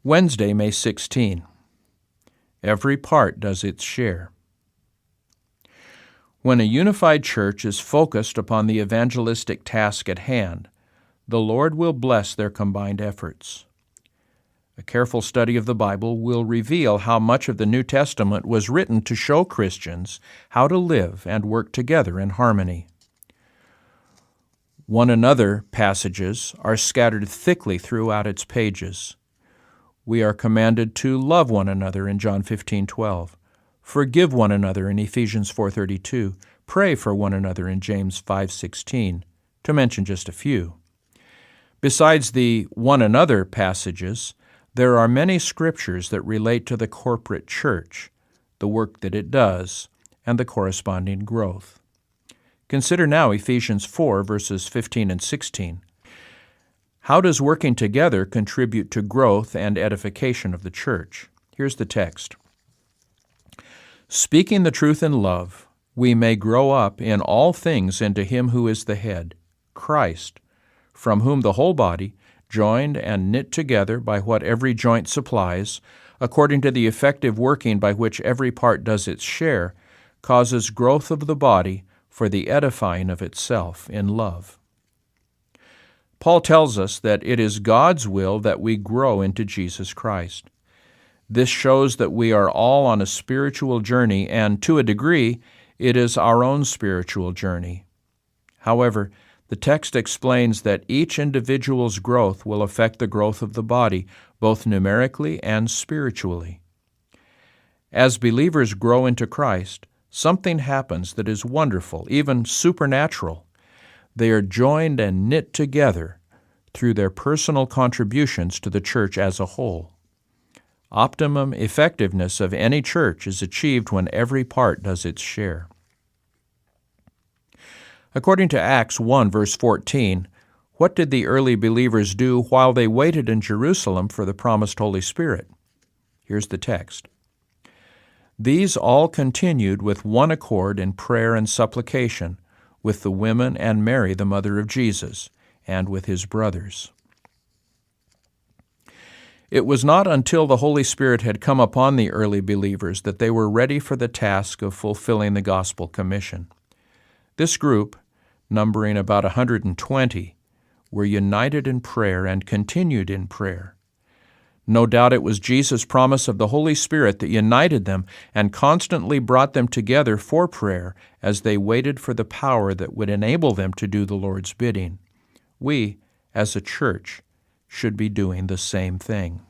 Wednesday, May 16. Every part does its share. When a unified church is focused upon the evangelistic task at hand, the Lord will bless their combined efforts. A careful study of the Bible will reveal how much of the New Testament was written to show Christians how to live and work together in harmony. One another passages are scattered thickly throughout its pages. We are commanded to love one another in John 15:12, forgive one another in Ephesians 4:32, pray for one another in James 5:16, to mention just a few. Besides the one another passages, there are many scriptures that relate to the corporate church, the work that it does, and the corresponding growth. Consider now Ephesians 4, verses 15 and 16. How does working together contribute to growth and edification of the church? Here's the text. Speaking the truth in love, we may grow up in all things into Him who is the head, Christ, from whom the whole body, joined and knit together by what every joint supplies, according to the effective working by which every part does its share, causes growth of the body for the edifying of itself in love. Paul tells us that it is God's will that we grow into Jesus Christ. This shows that we are all on a spiritual journey, and to a degree, it is our own spiritual journey. However, the text explains that each individual's growth will affect the growth of the body, both numerically and spiritually. As believers grow into Christ, something happens that is wonderful, even supernatural. They are joined and knit together through their personal contributions to the church as a whole. Optimum effectiveness of any church is achieved when every part does its share. According to Acts 1, verse 14, what did the early believers do while they waited in Jerusalem for the promised Holy Spirit? Here's the text. These all continued with one accord in prayer and supplication, with the women and Mary, the mother of Jesus, and with his brothers. It was not until the Holy Spirit had come upon the early believers that they were ready for the task of fulfilling the gospel commission. This group, numbering about 120, were united in prayer and continued in prayer. No doubt it was Jesus' promise of the Holy Spirit that united them and constantly brought them together for prayer as they waited for the power that would enable them to do the Lord's bidding. We, as a church, should be doing the same thing.